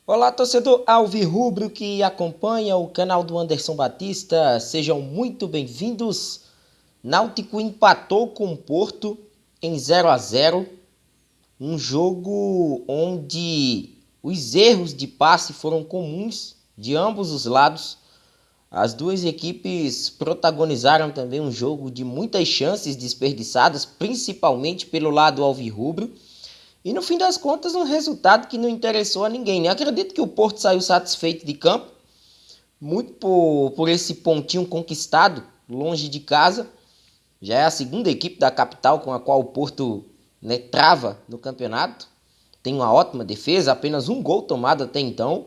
Olá, torcedor alvirrubro que acompanha o canal do Anderson Batista, sejam muito bem-vindos. Náutico empatou com o Porto em 0-0, um jogo onde os erros de passe foram comuns de ambos os lados. As duas equipes protagonizaram também um jogo de muitas chances desperdiçadas, principalmente pelo lado alvirrubro. E no fim das contas, um resultado que não interessou a ninguém, né? Acredito que o Porto saiu satisfeito de campo, muito por esse pontinho conquistado, longe de casa. Já é a segunda equipe da capital com a qual o Porto, né, trava no campeonato. Tem uma ótima defesa, apenas um gol tomado até então,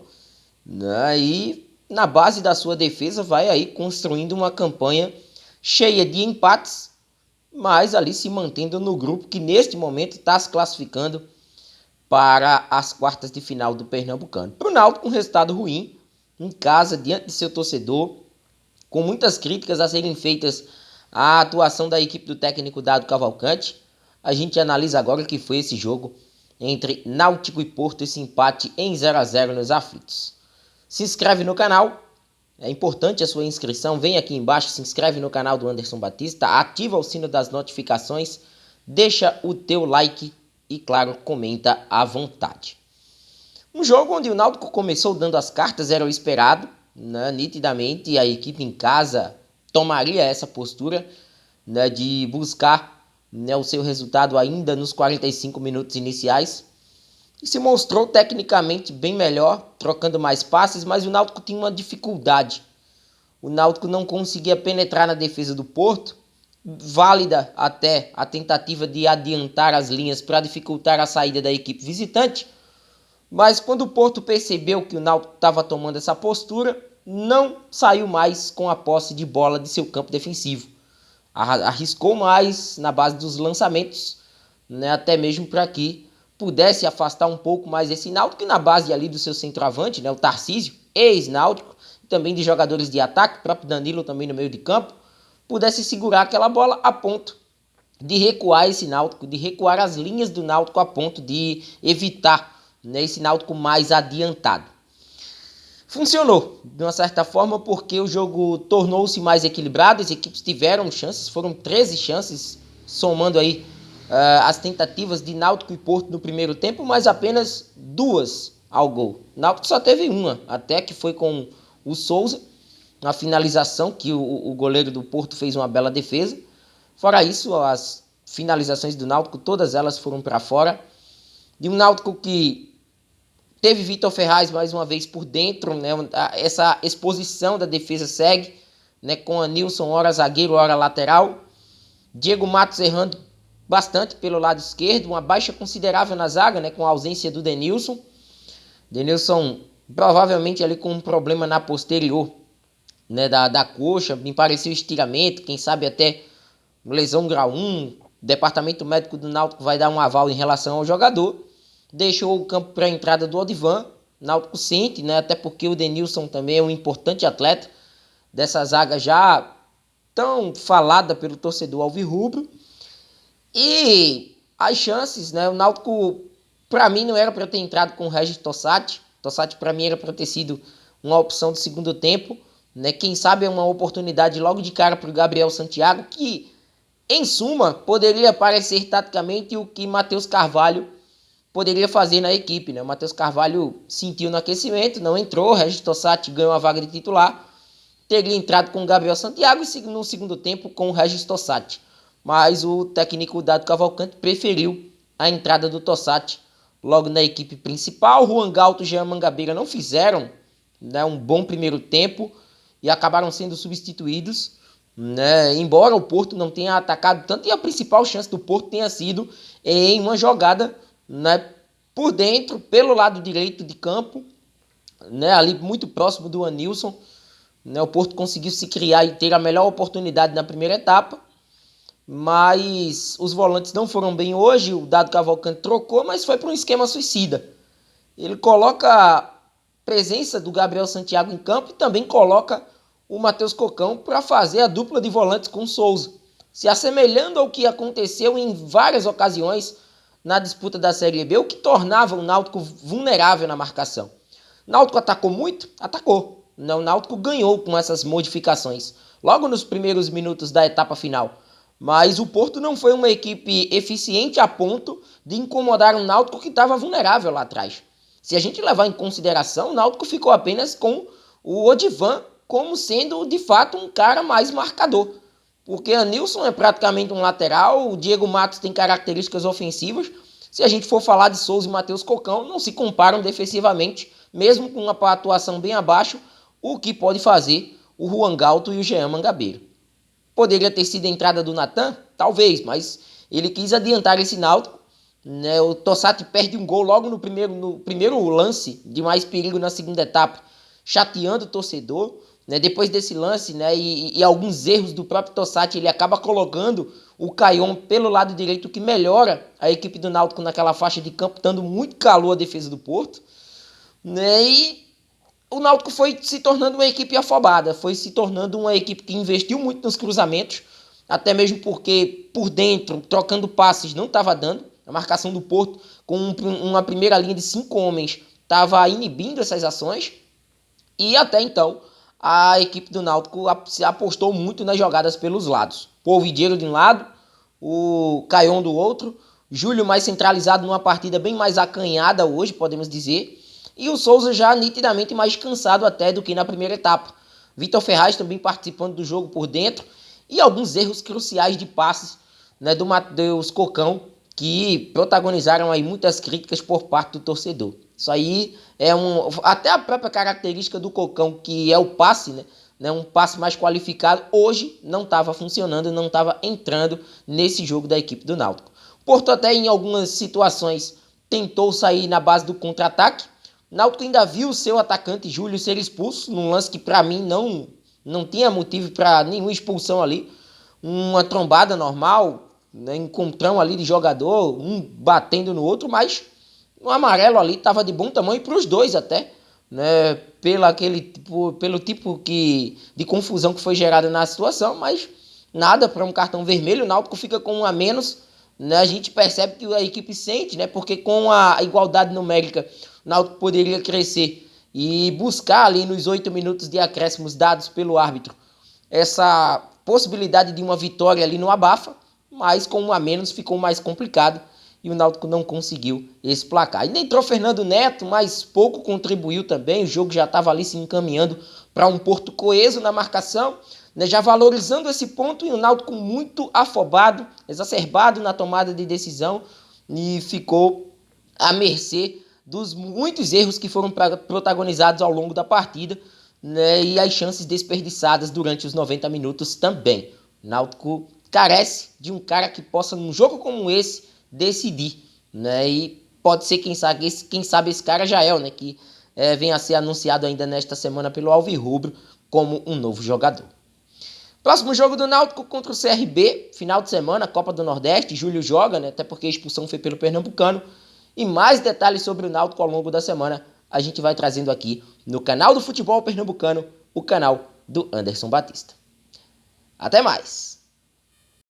né? E na base da sua defesa vai aí construindo uma campanha cheia de empates, mas ali se mantendo no grupo que neste momento está se classificando para as quartas de final do Pernambucano. Para o Náutico, um resultado ruim, em casa, diante de seu torcedor, com muitas críticas a serem feitas à atuação da equipe do técnico Dado Cavalcante. A gente analisa agora o que foi esse jogo entre Náutico e Porto, esse empate em 0-0 nos aflitos. Se inscreve no canal, é importante a sua inscrição, vem aqui embaixo, se inscreve no canal do Anderson Batista, ativa o sino das notificações, deixa o teu like e, claro, comenta à vontade. Um jogo onde o Náutico começou dando as cartas, era o esperado, né? Nitidamente a equipe em casa tomaria essa postura, né, de buscar, né, o seu resultado ainda nos 45 minutos iniciais. E se mostrou tecnicamente bem melhor, trocando mais passes, mas o Náutico tinha uma dificuldade. O Náutico não conseguia penetrar na defesa do Porto, válida até a tentativa de adiantar as linhas para dificultar a saída da equipe visitante, mas quando o Porto percebeu que o Náutico estava tomando essa postura, não saiu mais com a posse de bola de seu campo defensivo. Arriscou mais na base dos lançamentos, né, até mesmo para que pudesse afastar um pouco mais esse Náutico, e na base ali do seu centroavante, né, o Tarcísio, ex-Náutico, também de jogadores de ataque, o próprio Danilo também no meio de campo, pudesse segurar aquela bola a ponto de recuar esse Náutico, de recuar as linhas do Náutico a ponto de evitar, né, esse Náutico mais adiantado. Funcionou, de uma certa forma, porque o jogo tornou-se mais equilibrado, as equipes tiveram chances, foram 13 chances, somando aí as tentativas de Náutico e Porto no primeiro tempo, mas apenas duas ao gol. Náutico só teve uma, até que foi com o Souza, na finalização, que o goleiro do Porto fez uma bela defesa. Fora isso, as finalizações do Náutico, todas elas foram para fora. De um Náutico que teve Vitor Ferraz mais uma vez por dentro, né? Essa exposição da defesa segue, né? Com a Nilson, ora zagueiro, ora lateral. Diego Matos errando bastante pelo lado esquerdo, uma baixa considerável na zaga, né? Com a ausência do Denilson. Denilson provavelmente ali com um problema na posterior, né? Da coxa, me pareceu estiramento, quem sabe até lesão grau 1. O departamento médico do Náutico vai dar um aval em relação ao jogador. Deixou o campo para a entrada do Odivan. Náutico sente, né? Até porque o Denilson também é um importante atleta dessa zaga já tão falada pelo torcedor alvirrubro. E as chances, né? O Náutico, para mim, não era para ter entrado com o Regis Tossati. Tossati, para mim, era para ter sido uma opção de segundo tempo, né? Quem sabe é uma oportunidade logo de cara para o Gabriel Santiago, que, em suma, poderia parecer taticamente o que Matheus Carvalho poderia fazer na equipe, né? O Matheus Carvalho sentiu no aquecimento, não entrou, o Regis Tossati ganhou a vaga de titular, teria entrado com o Gabriel Santiago e no segundo tempo com o Regis Tossati. Mas o técnico Dado Cavalcante preferiu a entrada do Tossati logo na equipe principal. Juan Galto e Jean Mangabeira não fizeram, né, um bom primeiro tempo e acabaram sendo substituídos, né, embora o Porto não tenha atacado tanto, e a principal chance do Porto tenha sido em uma jogada, né, por dentro, pelo lado direito de campo, né, ali muito próximo do Anilson, né, o Porto conseguiu se criar e ter a melhor oportunidade na primeira etapa, mas os volantes não foram bem hoje. O Dado Cavalcante trocou, mas foi para um esquema suicida. Ele coloca a presença do Gabriel Santiago em campo e também coloca o Matheus Cocão para fazer a dupla de volantes com o Souza, se assemelhando ao que aconteceu em várias ocasiões na disputa da Série B, o que tornava o Náutico vulnerável na marcação. O Náutico atacou muito? Atacou. Não, o Náutico ganhou com essas modificações, logo nos primeiros minutos da etapa final. Mas o Porto não foi uma equipe eficiente a ponto de incomodar um Náutico que estava vulnerável lá atrás. Se a gente levar em consideração, o Náutico ficou apenas com o Odivan como sendo de fato um cara mais marcador. Porque Anilson é praticamente um lateral, o Diego Matos tem características ofensivas. Se a gente for falar de Souza e Matheus Cocão, não se comparam defensivamente, mesmo com uma atuação bem abaixo, o que pode fazer o Juan Galto e o Jean Mangabeira. Poderia ter sido a entrada do Natan? Talvez, mas ele quis adiantar esse Náutico. Né? O Tossati perde um gol logo no primeiro lance de mais perigo na segunda etapa, chateando o torcedor. Né? Depois desse lance, né, e alguns erros do próprio Tossati, ele acaba colocando o Caion pelo lado direito, que melhora a equipe do Náutico naquela faixa de campo, dando muito calor à defesa do Porto. Né? E o Náutico foi se tornando uma equipe afobada, foi se tornando uma equipe que investiu muito nos cruzamentos, até mesmo porque por dentro, trocando passes, não estava dando. A marcação do Porto, com uma primeira linha de 5 homens, estava inibindo essas ações. E até então, a equipe do Náutico apostou muito nas jogadas pelos lados. O Ovidiero de um lado, o Caion do outro, Júlio mais centralizado numa partida bem mais acanhada hoje, podemos dizer, e o Souza já nitidamente mais cansado até do que na primeira etapa. Vitor Ferraz também participando do jogo por dentro, e alguns erros cruciais de passes, né, do Matheus Cocão, que protagonizaram aí muitas críticas por parte do torcedor. Isso aí é até a própria característica do Cocão, que é o passe, né, um passe mais qualificado, hoje não estava funcionando, não estava entrando nesse jogo da equipe do Náutico. Porto até em algumas situações tentou sair na base do contra-ataque. Náutico ainda viu o seu atacante Júlio ser expulso, num lance que para mim não tinha motivo para nenhuma expulsão ali. Uma trombada normal, né, encontrão ali de jogador, um batendo no outro, mas o amarelo ali estava de bom tamanho para os dois até, né, pelo tipo de confusão que foi gerada na situação, mas nada para um cartão vermelho. O Náutico fica com um a menos, né, a gente percebe que a equipe sente, né, porque com a igualdade numérica o Náutico poderia crescer e buscar ali nos 8 minutos de acréscimos dados pelo árbitro essa possibilidade de uma vitória ali no abafa, mas com um a menos ficou mais complicado e o Náutico não conseguiu esse placar. Ainda entrou Fernando Neto, mas pouco contribuiu também, o jogo já estava ali se encaminhando para um Porto coeso na marcação, né, já valorizando esse ponto, e o Náutico muito afobado, exacerbado na tomada de decisão, e ficou à mercê dos muitos erros que foram protagonizados ao longo da partida, né, e as chances desperdiçadas durante os 90 minutos também. O Náutico carece de um cara que possa, num jogo como esse, decidir. Né, e pode ser, quem sabe esse cara já é, né, que vem a ser anunciado ainda nesta semana pelo Alvirrubro como um novo jogador. Próximo jogo do Náutico contra o CRB, final de semana, Copa do Nordeste, Júlio joga, né, até porque a expulsão foi pelo Pernambucano. E mais detalhes sobre o Náutico ao longo da semana a gente vai trazendo aqui no canal do Futebol Pernambucano, o canal do Anderson Batista. Até mais!